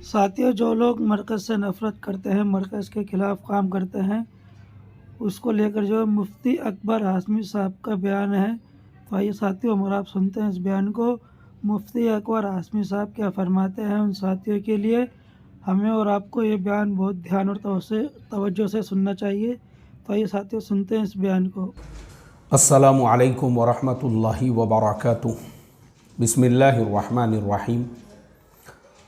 साथियों, जो लोग मरकज़ से नफ़रत करते हैं, मरकज़ के ख़िलाफ़ काम करते हैं, उसको लेकर जो मुफ्ती अकबर हाशमी साहब का बयान है। तो आइए साथियों, और आप सुनते हैं इस बयान को। मुफ्ती अकबर हाशमी साहब क्या फ़रमाते हैं उन साथियों के लिए। हमें और आपको ये बयान बहुत ध्यान और तवज्जो से सुनना चाहिए। तो आइए साथियों, सुनते हैं इस बयान को। अस्सलामु अलैकुम वरहमतुल्लाहि वबरकातुहू। बिस्मिल्लाहिर्रहमानिर्रहीम।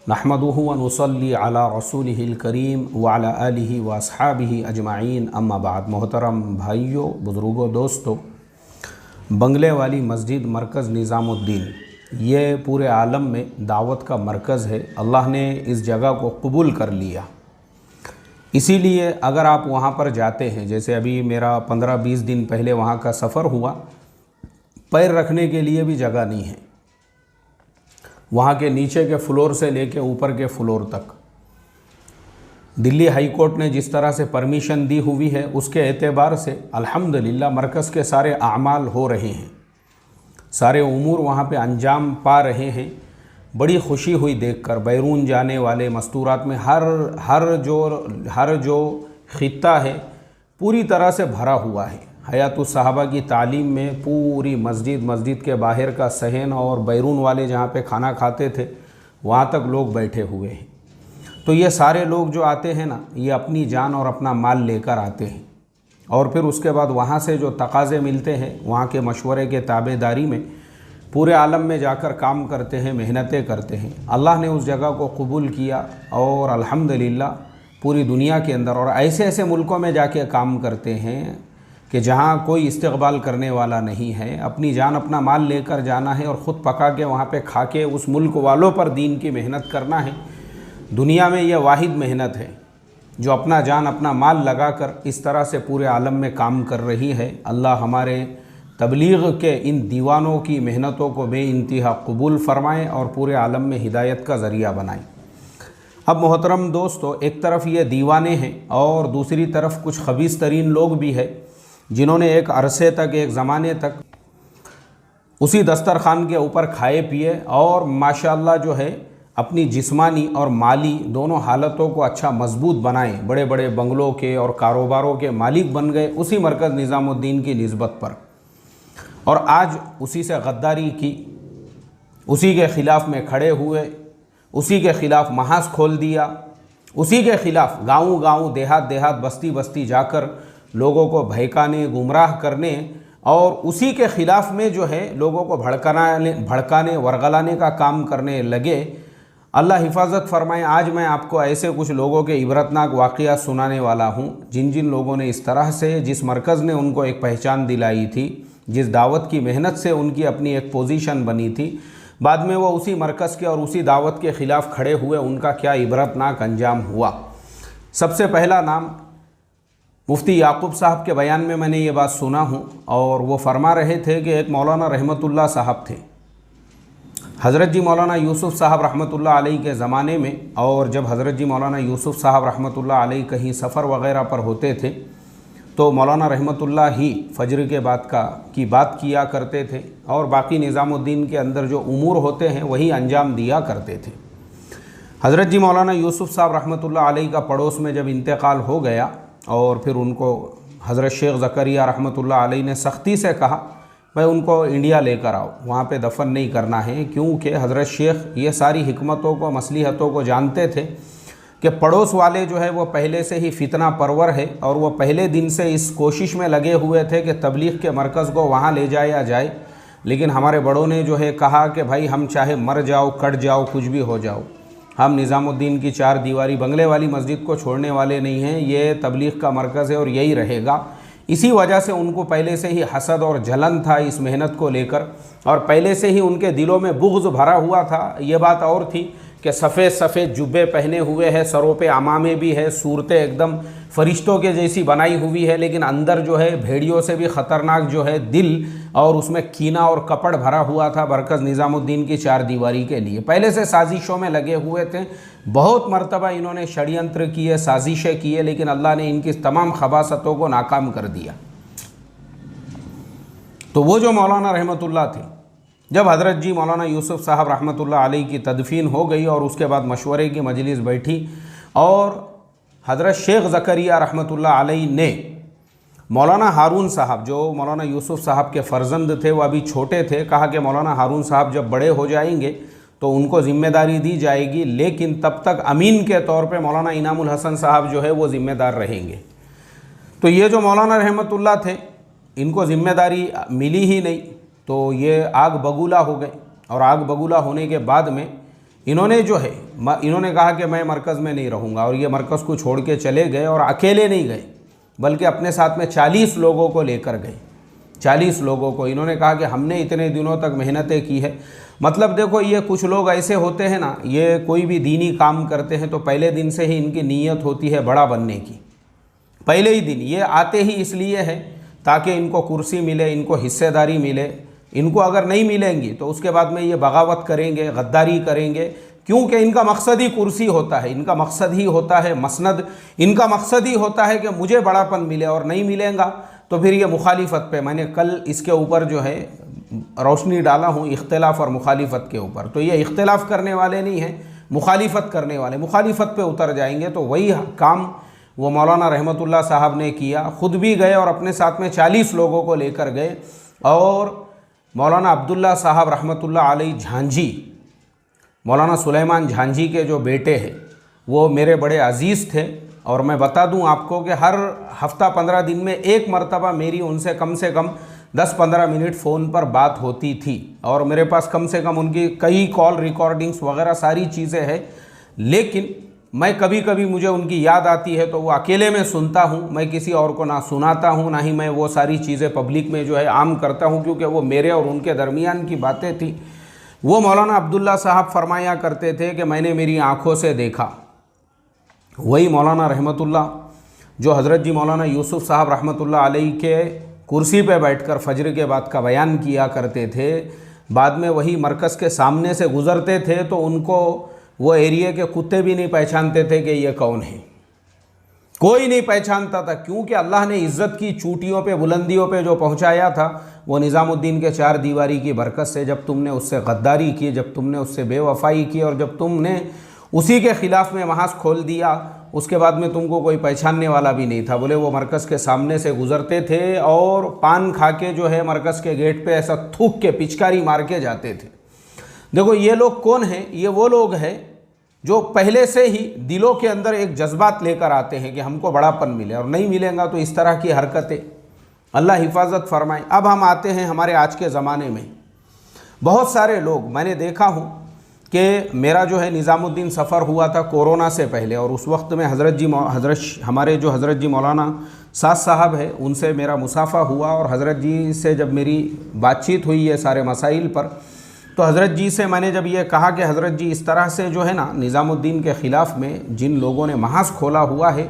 नहमदुहु व नुसल्ली अला रसूलिहिल करीम व अला आलिहि व अस्हाबिहि अजमाइन, अम्मा बाद। मोहतरम भाइयों, बुज़ुर्गों, दोस्तों, बंगले वाली मस्जिद मरकज़ निज़ामुद्दीन ये पूरे आलम में दावत का मरकज़ है। अल्लाह ने इस जगह को कबूल कर लिया। इसीलिए अगर आप वहाँ पर जाते हैं, जैसे अभी मेरा 15-20 दिन पहले वहाँ का सफ़र हुआ, पैर रखने के लिए भी जगह नहीं है। वहाँ के नीचे के फ्लोर से लेके ऊपर के फ्लोर तक दिल्ली हाई कोर्ट ने जिस तरह से परमिशन दी हुई है, उसके एतबार से अल्हम्दुलिल्लाह मरकज़ के सारे आमाल हो रहे हैं, सारे उमूर वहाँ पे अंजाम पा रहे हैं। बड़ी खुशी हुई देखकर। बैरून जाने वाले मस्तूरात में हर जो खित्ता है पूरी तरह से भरा हुआ है। हयातुस सहाबा की तालीम में पूरी मस्जिद के बाहर का सहन और बैरून वाले जहाँ पे खाना खाते थे वहाँ तक लोग बैठे हुए हैं। तो ये सारे लोग जो आते हैं ना, ये अपनी जान और अपना माल लेकर आते हैं और फिर उसके बाद वहाँ से जो तकाज़े मिलते हैं, वहाँ के मशवरे के ताबेदारी में पूरे आलम में जाकर काम करते हैं, मेहनतें करते हैं। अल्लाह ने उस जगह को कबूल किया और अल्हम्दुलिल्लाह पूरी दुनिया के अंदर और ऐसे ऐसे मुल्कों में जाके काम करते हैं कि जहाँ कोई इस्तक़बाल करने वाला नहीं है। अपनी जान अपना माल लेकर जाना है और ख़ुद पका के वहाँ पे खा के उस मुल्क वालों पर दीन की मेहनत करना है। दुनिया में यह वाहिद मेहनत है जो अपना जान अपना माल लगाकर इस तरह से पूरे आलम में काम कर रही है। अल्लाह हमारे तबलीग के इन दीवानों की मेहनतों को बेइंतहा कबूल फ़रमाएँ और पूरे आलम में हिदायत का ज़रिया बनाए। अब मोहतरम दोस्तों, एक तरफ ये दीवाने हैं और दूसरी तरफ कुछ खबीस तरीन लोग भी हैं जिन्होंने एक अरसे तक, एक ज़माने तक उसी दस्तरखान के ऊपर खाए पिए और माशाअल्लाह जो है अपनी जिस्मानी और माली दोनों हालतों को अच्छा मजबूत बनाए, बड़े बड़े बंगलों के और कारोबारों के मालिक बन गए उसी मरकज़ निज़ामुद्दीन की निस्बत पर। और आज उसी से गद्दारी की, उसी के ख़िलाफ़ में खड़े हुए, उसी के ख़िलाफ़ महाज खोल दिया, उसी के ख़िलाफ़ गाँव देहात बस्ती बस्ती जाकर लोगों को भड़काने, गुमराह करने और उसी के ख़िलाफ़ में जो है लोगों को भड़काने वरगलाने का काम करने लगे। अल्लाह हिफाजत फरमाए। आज मैं आपको ऐसे कुछ लोगों के इबरतनाक वाक़या सुनाने वाला हूँ जिन लोगों ने इस तरह से, जिस मरकज़ ने उनको एक पहचान दिलाई थी, जिस दावत की मेहनत से उनकी अपनी एक पोजीशन बनी थी, बाद में वो उसी मरकज़ के और उसी दावत के ख़िलाफ़ खड़े हुए, उनका क्या इबरतनाक अंजाम हुआ। सबसे पहला नाम मुफ्ती याकूब साहब के बयान में मैंने ये बात सुना हूँ और वो फरमा रहे थे कि एक मौलाना रहमतुल्लाह साहब थे, हज़रत जी मौलाना यूसुफ़ साहब रहमतुल्लाह अलैह के ज़माने में। और जब हज़रत जी मौलाना यूसुफ़ साहब रहमतुल्लाह अलैह कहीं सफ़र वग़ैरह पर होते थे तो मौलाना रहमतुल्लाह ही फ़जर के बाद की बात किया करते थे और बाकी निज़ामुद्दीन के अंदर जो उमूर होते हैं वही अंजाम दिया करते थे। हज़रत जी मौलाना यूसुफ़ साहब रहमतुल्लाह अलैह का पड़ोस में जब इंतकाल हो गया और फिर उनको हज़रत शेख ज़करिया रहमतुल्लाह अलैह ने सख्ती से कहा, भाई उनको इंडिया लेकर आओ, वहाँ पे दफन नहीं करना है। क्योंकि हज़रत शेख ये सारी हिकमतों को, मसलिहतों को जानते थे कि पड़ोस वाले जो है वो पहले से ही फितना परवर है और वो पहले दिन से इस कोशिश में लगे हुए थे कि तबलीग के मरकज़ को वहाँ ले जाया जाए। लेकिन हमारे बड़ों ने जो है कहा कि भाई हम चाहे मर जाओ, कट जाओ, कुछ भी हो जाओ, हम निज़ामुद्दीन की चार दीवारी बंगले वाली मस्जिद को छोड़ने वाले नहीं हैं। ये तबलीग का मरकज़ है और यही रहेगा। इसी वजह से उनको पहले से ही हसद और जलन था इस मेहनत को लेकर और पहले से ही उनके दिलों में बुग़्ज़ भरा हुआ था। ये बात और थी कि सफ़ेद जुब्बे पहने हुए हैं, सरों पे अमामे भी है, सूरतें एकदम फरिश्तों के जैसी बनाई हुई है, लेकिन अंदर जो है भेड़ियों से भी ख़तरनाक जो है दिल और उसमें कीना और कपड़ भरा हुआ था मरकज़ निज़ामुद्दीन की चार दीवारी के लिए। पहले से साजिशों में लगे हुए थे, बहुत मरतबा इन्होंने षड्यंत्र किए, साजिशें किए, लेकिन अल्लाह ने इनकी तमाम खबासतों को नाकाम कर दिया। तो वो जो मौलाना रहमतुल्लाह थे जब हज़रत जी मौलाना यूसुफ साहब रहमतुल्लाह अलैह की तदफीन हो गई और उसके बाद मशवरे की मजलिस बैठी और हज़रत शेख ज़करिया रहमतुल्लाह अलैह ने मौलाना हारून साहब, जो मौलाना यूसुफ साहब के फ़र्जंद थे, वो अभी छोटे थे, कहा कि मौलाना हारून साहब जब बड़े हो जाएंगे तो उनको ज़िम्मेदारी दी जाएगी, लेकिन तब तक अमीन के तौर पे मौलाना इनामुल हसन साहब जो है वो ज़िम्मेदार रहेंगे। तो ये जो मौलाना रहमतुल्लाह थे, इनको ज़िम्मेदारी मिली ही नहीं, तो ये आग बगूला हो गए। और आग बगूला होने के बाद में इन्होंने जो है इन्होंने कहा कि मैं मरकज़ में नहीं रहूँगा, और ये मरकज़ को छोड़ के चले गए। और अकेले नहीं गए, बल्कि अपने साथ में 40 लोगों को लेकर गए। 40 लोगों को इन्होंने कहा कि हमने इतने दिनों तक मेहनतें की है। मतलब देखो, ये कुछ लोग ऐसे होते हैं ना, ये कोई भी दीनी काम करते हैं तो पहले दिन से ही इनकी नीयत होती है बड़ा बनने की। पहले ही दिन ये आते ही इसलिए है ताकि इनको कुर्सी मिले, इनको हिस्सेदारी मिले। इनको अगर नहीं मिलेंगी तो उसके बाद में ये बगावत करेंगे, गद्दारी करेंगे, क्योंकि इनका मकसद ही कुर्सी होता है, इनका मकसद ही होता है मसनद, इनका मकसद ही होता है कि मुझे बड़ापन मिले। और नहीं मिलेगा तो फिर ये मुखालिफत पे, मैंने कल इसके ऊपर जो है रोशनी डाला हूँ, इख्तिलाफ और मुखालिफत के ऊपर। तो ये इख्तिलाफ करने वाले नहीं हैं, मुखालिफत करने वाले, मुखालिफत पे उतर जाएंगे। तो वही काम वो मौलाना रहमतुल्लाह साहब ने किया, ख़ुद भी गए और अपने साथ में 40 लोगों को लेकर गए। और मौलाना अब्दुल्ला साहब रहमतुल्लाह अलैह झांझी, मौलाना सुलेमान झांझी के जो बेटे हैं, वो मेरे बड़े अज़ीज़ थे। और मैं बता दूं आपको कि हर हफ्ता 15 दिन में एक मरतबा मेरी उनसे कम से कम 10-15 मिनट फ़ोन पर बात होती थी। और मेरे पास कम से कम उनकी कई कॉल रिकॉर्डिंग्स वगैरह सारी चीज़ें हैं। लेकिन मैं कभी कभी मुझे उनकी याद आती है तो वो अकेले में सुनता हूँ, मैं किसी और को ना सुनाता हूँ, ना ही मैं वो सारी चीज़ें पब्लिक में जो है आम करता हूँ, क्योंकि वो मेरे और उनके दरमियान की बातें थी। वो मौलाना अब्दुल्ला साहब फरमाया करते थे कि मैंने मेरी आँखों से देखा। वही मौलाना रहमतुल्लाह जो हज़रत जी मौलाना यूसुफ साहब रहमतुल्लाह अलैह के कुर्सी पे बैठकर फजर के बाद का बयान किया करते थे, बाद में वही मरकज़ के सामने से गुज़रते थे तो उनको वो एरिया के कुत्ते भी नहीं पहचानते थे कि ये कौन है। कोई नहीं पहचानता था, क्योंकि अल्लाह ने इज़्ज़त की चोटियों पे, बुलंदियों पे जो पहुंचाया था वो निज़ामुद्दीन के 4 दीवारी की बरकत से। जब तुमने उससे गद्दारी की, जब तुमने उससे बेवफाई की और जब तुमने उसी के ख़िलाफ़ में महाज खोल दिया, उसके बाद में तुमको कोई पहचानने वाला भी नहीं था। बोले वो मरकज़ के सामने से गुज़रते थे और पान खा के जो है मरकज़ के गेट पे ऐसा थूक के पिचकारी मार के जाते थे। देखो ये लोग कौन हैं? ये वो लोग हैं जो पहले से ही दिलों के अंदर एक जज्बात लेकर आते हैं कि हमको बड़ापन मिले, और नहीं मिलेगा तो इस तरह की हरकतें। अल्लाह हिफाजत फरमाए। अब हम आते हैं हमारे आज के ज़माने में। बहुत सारे लोग, मैंने देखा हूँ कि मेरा जो है निज़ामुद्दीन सफ़र हुआ था कोरोना से पहले, और उस वक्त में हमारे जो हज़रत जी मौलाना साद साहब है उनसे मेरा मुसाफ़ा हुआ। और हज़रत जी से जब मेरी बातचीत हुई है सारे मसाइल पर, तो हज़रत जी से मैंने जब ये कहा कि हज़रत जी इस तरह से जो है ना निज़ामुद्दीन के ख़िलाफ़ में जिन लोगों ने महाज खोला हुआ है,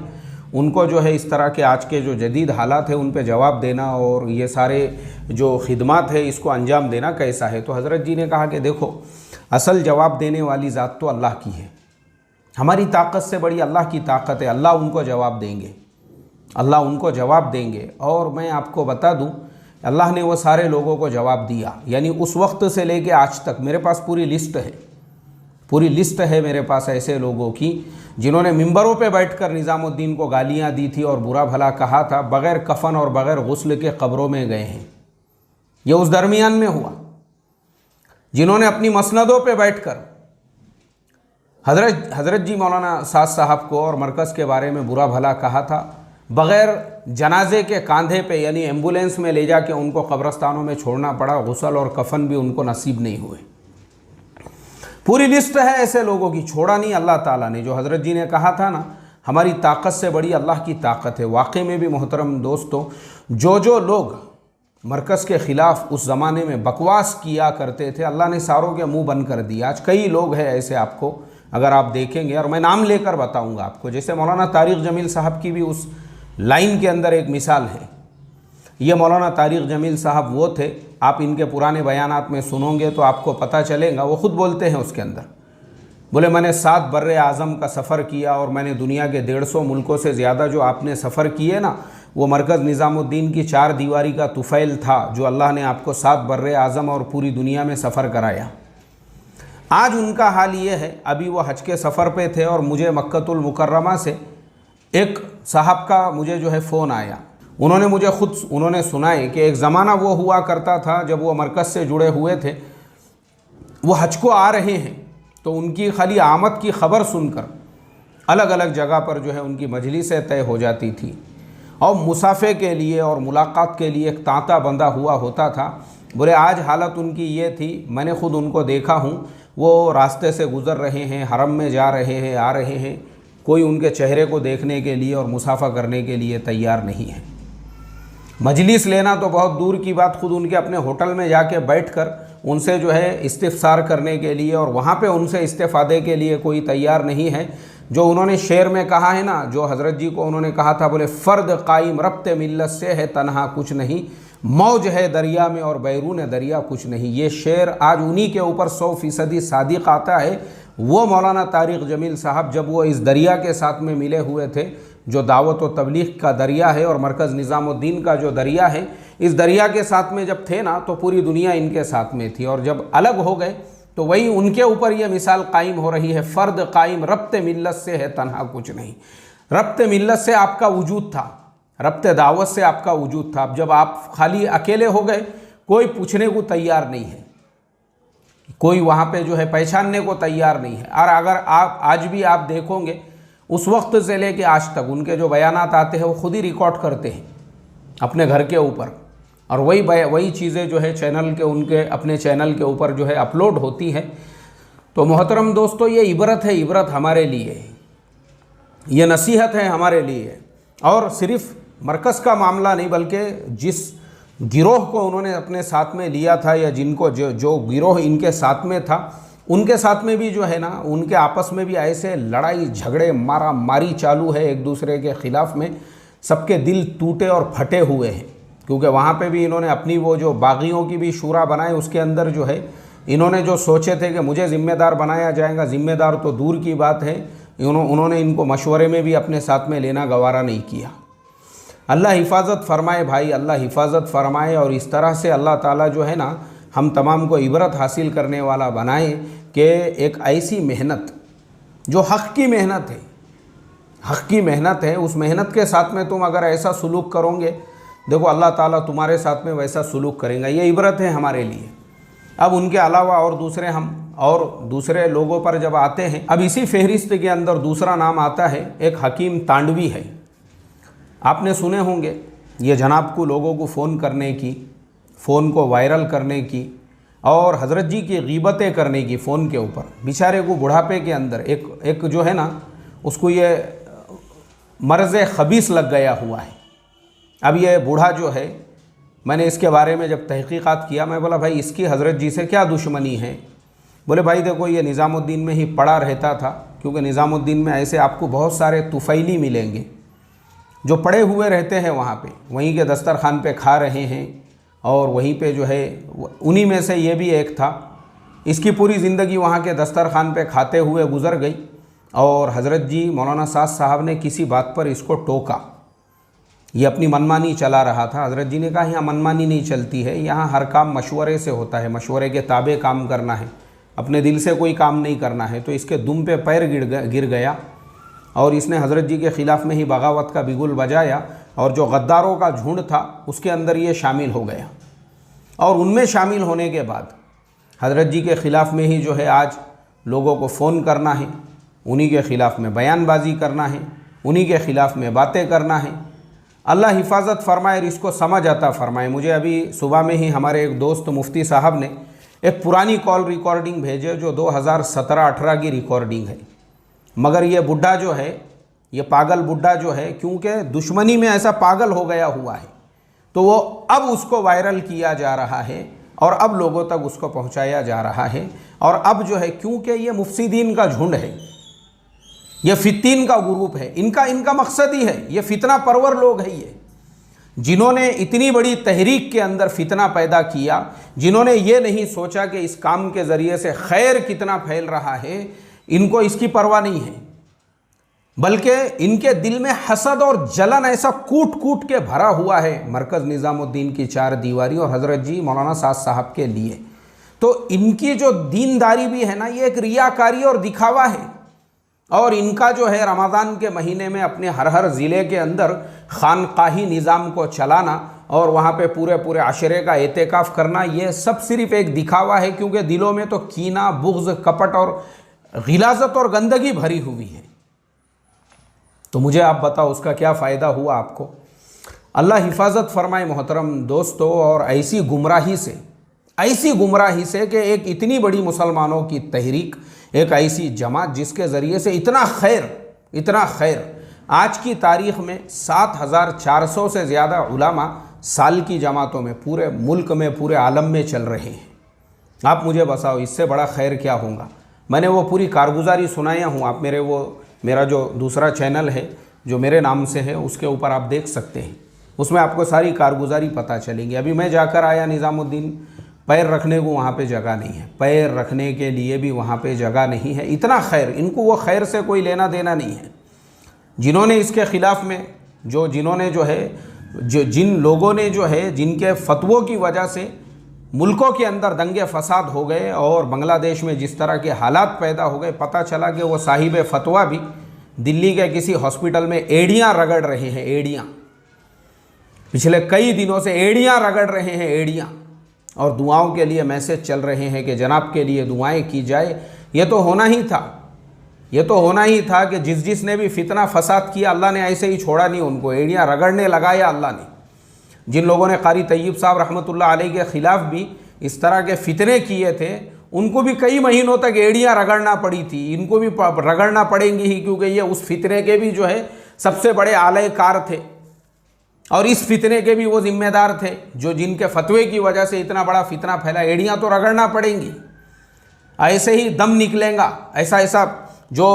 उनको जो है इस तरह के आज के जो जदीद हालात है उन पे जवाब देना और ये सारे जो खिदमात है इसको अंजाम देना कैसा है। तो हज़रत जी ने कहा कि देखो, असल जवाब देने वाली ज़ात तो अल्लाह की है, हमारी ताकत से बड़ी अल्लाह की ताकत है। अल्लाह उनको जवाब देंगे, अल्लाह उनको जवाब देंगे। और मैं आपको बता दूं, अल्लाह ने वो सारे लोगों को जवाब दिया। यानी उस वक्त से लेके आज तक मेरे पास पूरी लिस्ट है, पूरी लिस्ट है मेरे पास ऐसे लोगों की जिन्होंने मिंबरों पे बैठकर निज़ामुद्दीन को गालियां दी थी और बुरा भला कहा था, बग़ैर कफन और बग़ैर गुस्ल के कब्रों में गए हैं। ये उस दरमियान में हुआ। जिन्होंने अपनी मसनदों पे बैठकर हज़रत जी मौलाना साद साहब को और मरकज़ के बारे में बुरा भला कहा था, बग़ैर जनाजे के कांधे पे यानी एम्बुलेंस में ले जाके उनको कब्रस्तानों में छोड़ना पड़ा, गुस्ल और कफन भी उनको नसीब नहीं हुए। पूरी लिस्ट है ऐसे लोगों की, छोड़ा नहीं अल्लाह ताला ने। जो हज़रत जी ने कहा था ना, हमारी ताकत से बड़ी अल्लाह की ताकत है। वाकई में भी मोहतरम दोस्तों, जो लोग मरकज़ के ख़िलाफ़ उस ज़माने में बकवास किया करते थे, अल्लाह ने सारों के मुँह बंद कर दिया। आज कई लोग हैं ऐसे, आपको अगर आप देखेंगे, और मैं नाम लेकर बताऊँगा आपको, जैसे मौलाना तारिक जमील साहब की भी उस लाइन के अंदर एक मिसाल है। ये मौलाना तारिक जमील साहब वो थे, आप इनके पुराने बयानात में सुनोगे तो आपको पता चलेगा। वो ख़ुद बोलते हैं उसके अंदर बोले मैंने 7 बर्रे आज़म का सफ़र किया और मैंने दुनिया के 150 मुल्कों से ज़्यादा जो आपने सफ़र किए ना, वो मरकज़ निज़ामुद्दीन की 4 दीवारी का तुफ़ैल था जो अल्लाह ने आपको 7 बर्रे आज़म और पूरी दुनिया में सफ़र कराया। आज उनका हाल ये है, अभी वो हज के सफ़र पे थे और मुझे मक्कतुल मुकर्रमा से एक साहब का मुझे जो है फ़ोन आया। उन्होंने मुझे उन्होंने सुनाए कि एक ज़माना वो हुआ करता था जब वो मरकज़ से जुड़े हुए थे, वो हज को आ रहे हैं तो उनकी खाली आमद की ख़बर सुनकर अलग अलग जगह पर जो है उनकी मजलिसें तय हो जाती थी और मुसाफ़े के लिए और मुलाकात के लिए एक तांता बंधा हुआ होता था। बोले आज हालत उनकी ये थी, मैंने ख़ुद उनको देखा हूँ, वो रास्ते से गुज़र रहे हैं, हरम में जा रहे हैं, आ रहे हैं, कोई उनके चेहरे को देखने के लिए और मुसाफ़ा करने के लिए तैयार नहीं है। मजलिस लेना तो बहुत दूर की बात, खुद उनके अपने होटल में जाके बैठकर उनसे जो है इस्तिफ़सार करने के लिए और वहाँ पे उनसे इस्तेफ़ादे के लिए कोई तैयार नहीं है। जो उन्होंने शेर में कहा है ना, जो हज़रत जी को उन्होंने कहा था, बोले फ़र्द कायम रब्ते मिल्लत से है तन्हा कुछ नहीं, मौज है दरिया में और बैरून दरिया कुछ नहीं। ये शेर आज उन्हीं के ऊपर 100% सादिक़ आता है। वो मौलाना तारिक जमील साहब जब वो इस दरिया के साथ में मिले हुए थे, जो दावत व तबलीग का दरिया है और मरकज़ निज़ामुद्दीन का जो दरिया है, इस दरिया के साथ में जब थे ना तो पूरी दुनिया इनके साथ में थी और जब अलग हो गए तो वही उनके ऊपर ये मिसाल कायम हो रही है। फ़र्द कायम रब्ते मिल्लत से है तन्हा कुछ नहीं। रब्ते मिल्लत से आपका वजूद था, रब्ते दावत से आपका वजूद था। अब जब आप खाली अकेले हो गए, कोई पूछने को तैयार नहीं है, कोई वहाँ पे जो है पहचानने को तैयार नहीं है। और अगर आप आज भी आप देखोगे, उस वक्त से लेके आज तक उनके जो बयानात आते हैं वो खुद ही रिकॉर्ड करते हैं अपने घर के ऊपर और वही चीज़ें जो है चैनल के उनके अपने चैनल के ऊपर जो है अपलोड होती है। तो मोहतरम दोस्तों, ये इबरत है, इबरत हमारे लिए, ये नसीहत है हमारे लिए। और सिर्फ़ मरकज़ का मामला नहीं, बल्कि जिस गिरोह को उन्होंने अपने साथ में लिया था या जिनको जो गिरोह इनके साथ में था, उनके साथ में भी जो है ना, उनके आपस में भी ऐसे लड़ाई झगड़े मारा मारी चालू है एक दूसरे के ख़िलाफ़ में। सबके दिल टूटे और फटे हुए हैं, क्योंकि वहाँ पे भी इन्होंने अपनी वो जो बागियों की भी शूरा बनाए, उसके अंदर जो है इन्होंने जो सोचे थे कि मुझे ज़िम्मेदार बनाया जाएगा, ज़िम्मेदार तो दूर की बात है, उन्होंने इनको मशवरे में भी अपने साथ में लेना गवारा नहीं किया। अल्लाह हिफाजत फरमाए भाई, अल्लाह हिफाजत फरमाए। और इस तरह से अल्लाह ताला जो है ना हम तमाम को इबरत हासिल करने वाला बनाए कि एक ऐसी मेहनत जो हक़ की मेहनत है, हक़ की मेहनत है, उस मेहनत के साथ में तुम अगर ऐसा सुलूक करोगे, देखो अल्लाह ताला तुम्हारे साथ में वैसा सुलूक करेगा। ये इबरत है हमारे लिए। अब उनके अलावा और दूसरे लोगों पर जब आते हैं, अब इसी फहरिस्त के अंदर दूसरा नाम आता है, एक हकीम तांडवी है। आपने सुने होंगे ये जनाब को लोगों को फ़ोन करने की, फ़ोन को वायरल करने की और हज़रत जी की ग़ीबतें करने की फ़ोन के ऊपर। बेचारे को बुढ़ापे के अंदर एक जो है ना, उसको ये मर्ज़ ख़बीस लग गया हुआ है। अब ये बूढ़ा जो है, मैंने इसके बारे में जब तहक़ीक़ात किया, मैं बोला भाई इसकी हज़रत जी से क्या दुश्मनी है। बोले भाई देखो, ये निज़ामुद्दीन में ही पड़ा रहता था, क्योंकि निज़ामुद्दीन में ऐसे आपको बहुत सारे तुफ़ैली मिलेंगे जो पड़े हुए रहते हैं वहाँ पे, वहीं के दस्तरखान पे खा रहे हैं और वहीं पे जो है, उन्हीं में से ये भी एक था। इसकी पूरी ज़िंदगी वहाँ के दस्तरखान पे खाते हुए गुज़र गई और हज़रत जी मौलाना साद साहब ने किसी बात पर इसको टोका। ये अपनी मनमानी चला रहा था। हज़रत जी ने कहा यहाँ मनमानी नहीं चलती है, यहाँ हर काम मशवरे से होता है, मशवरे के ताबे काम करना है, अपने दिल से कोई काम नहीं करना है। तो इसके दुम पे पैर गिर गया और इसने हज़रत जी के ख़िलाफ़ में ही बगावत का बिगुल बजाया और जो गद्दारों का झुंड था उसके अंदर ये शामिल हो गया। और उनमें शामिल होने के बाद हज़रत जी के ख़िलाफ़ में ही जो है आज लोगों को फ़ोन करना है, उन्हीं के ख़िलाफ़ में बयानबाजी करना है, उन्हीं के ख़िलाफ़ में बातें करना है। अल्लाह हिफाजत फरमाए और इसको समझ आता फरमाए। मुझे अभी सुबह में ही हमारे एक दोस्त मुफ्ती साहब ने एक पुरानी कॉल रिकॉर्डिंग भेजे जो 2017-18 की रिकॉर्डिंग है। मगर ये बुढ़ा जो है, ये पागल बुढ़ा जो है, क्योंकि दुश्मनी में ऐसा पागल हो गया हुआ है, तो वो अब उसको वायरल किया जा रहा है और अब लोगों तक उसको पहुंचाया जा रहा है। और अब जो है, क्योंकि ये मुफसिदीन का झुंड है, ये फितीन का ग्रुप है, इनका मकसद ही है, ये फितना परवर लोग हैं, ये जिन्होंने इतनी बड़ी तहरीक के अंदर फितना पैदा किया, जिन्होंने ये नहीं सोचा कि इस काम के ज़रिए से खैर कितना फैल रहा है, इनको इसकी परवाह नहीं है, बल्कि इनके दिल में हसद और जलन ऐसा कूट कूट के भरा हुआ है मरकज़ निज़ामुद्दीन की चार दीवारी और हज़रत जी मौलाना साद साहब के लिए। तो इनकी जो दीनदारी भी है ना, ये एक रियाकारी और दिखावा है। और इनका जो है रमज़ान के महीने में अपने हर ज़िले के अंदर खानकाही निज़ाम को चलाना और वहाँ पे पूरे पूरे आशरे का एतेकाफ़ करना, ये सब सिर्फ़ एक दिखावा है, क्योंकि दिलों में तो कीना, बुग़्ज़, कपट और गिलाज़त और गंदगी भरी हुई है। तो मुझे आप बताओ उसका क्या फ़ायदा हुआ आपको? अल्लाह हिफाजत फरमाए मोहतरम दोस्तों। और ऐसी गुमराही से कि एक इतनी बड़ी मुसलमानों की तहरीक, एक ऐसी जमात जिसके ज़रिए से इतना खैर आज की तारीख़ में 7400 से ज़्यादा उलमा साल की जमातों में पूरे मुल्क में, पूरे आलम में चल रहे हैं। आप मुझे बताओ इससे बड़ा खैर क्या होगा? मैंने वो पूरी कारगुजारी सुनाया हूँ। आप मेरा जो दूसरा चैनल है जो मेरे नाम से है, उसके ऊपर आप देख सकते हैं, उसमें आपको सारी कारगुजारी पता चलेंगी। अभी मैं जाकर आया निज़ामुद्दीन, पैर रखने को वहाँ पे जगह नहीं है, पैर रखने के लिए भी वहाँ पे जगह नहीं है। इतना खैर, इनको वो खैर से कोई लेना देना नहीं है। जिन्होंने इसके ख़िलाफ़ में जिन लोगों ने जिनके फतवों की वजह से मुल्कों के अंदर दंगे फसाद हो गए और बांग्लादेश में जिस तरह के हालात पैदा हो गए, पता चला कि वो साहिब फतवा भी दिल्ली के किसी हॉस्पिटल में एड़ियाँ रगड़ रहे हैं। एड़ियाँ पिछले कई दिनों से एड़ियाँ रगड़ रहे हैं, एड़ियाँ। और दुआओं के लिए मैसेज चल रहे हैं कि जनाब के लिए दुआएं की जाए। ये तो होना ही था कि जिसने भी फितना फसाद किया, अल्लाह ने ऐसे ही छोड़ा नहीं उनको, एड़ियाँ रगड़ने लगाया अल्लाह ने। जिन लोगों ने कारी तैयब साहब रहमतुल्लाह अलैह के ख़िलाफ़ भी इस तरह के फितने किए थे, उनको भी कई महीनों तक एड़ियाँ रगड़ना पड़ी थी। इनको भी रगड़ना पड़ेंगी ही, क्योंकि ये उस फितने के भी सबसे बड़े आले कार थे और इस फितने के भी वो जिम्मेदार थे, जिनके फतवे की वजह से इतना बड़ा फितना फैला। एड़ियाँ तो रगड़ना पड़ेंगी, ऐसे ही दम निकलेगा। ऐसा जो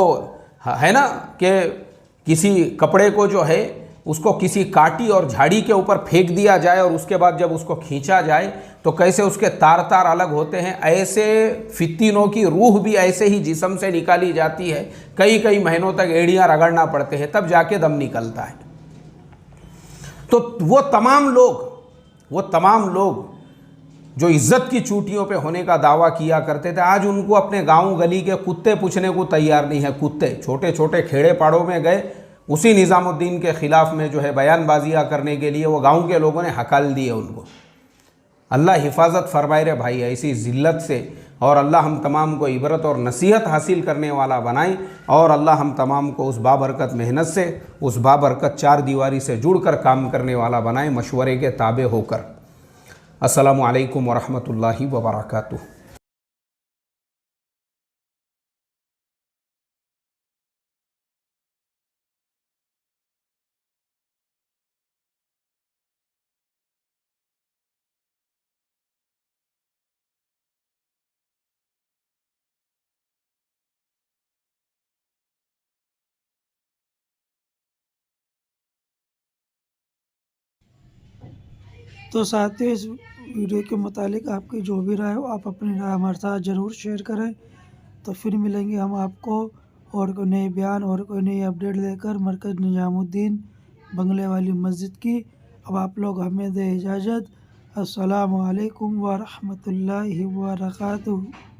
है ना कि किसी कपड़े को उसको किसी काटी और झाड़ी के ऊपर फेंक दिया जाए और उसके बाद जब उसको खींचा जाए तो कैसे उसके तार अलग होते हैं, ऐसे फित्तीनों की रूह भी ऐसे ही जिस्म से निकाली जाती है। कई महीनों तक एड़ियाँ रगड़ना पड़ते हैं, तब जाके दम निकलता है। तो वो तमाम लोग जो इज़्ज़त की चूटियों पे होने का दावा किया करते थे, आज उनको अपने गांव गली के कुत्ते पूछने को तैयार नहीं है। कुत्ते छोटे छोटे खेड़े पाड़ों में गए, उसी निज़ामुद्दीन के ख़िलाफ़ में बयानबाजियाँ करने के लिए वो गांव के लोगों ने हकाल दिए उनको। अल्लाह हिफाजत फरमाए रे भाई ऐसी ज़िल्लत से, और अल्लाह हम तमाम को इबरत और नसीहत हासिल करने वाला बनाए, और अल्लाह हम तमाम को उस बाबरकत मेहनत से, उस बाबरकत चार दीवारी से जुड़कर काम करने वाला बनाए, मशवरे के ताबे होकर। अस्सलामु अलैकुम वरहमतुल्लाहि वबरकातुहू। तो साथियों, इस वीडियो के मुतालिक आपकी जो भी राय हो, आप अपनी राय हमारे साथ ज़रूर शेयर करें। तो फिर मिलेंगे हम आपको और कोई नए बयान और कोई नई अपडेट लेकर मरकज़ निज़ामुद्दीन बंगले वाली मस्जिद की। अब आप लोग हमें दें इजाज़त। अस्सलामु अलैकुम व रहमतुल्लाहि व बरकातुहू।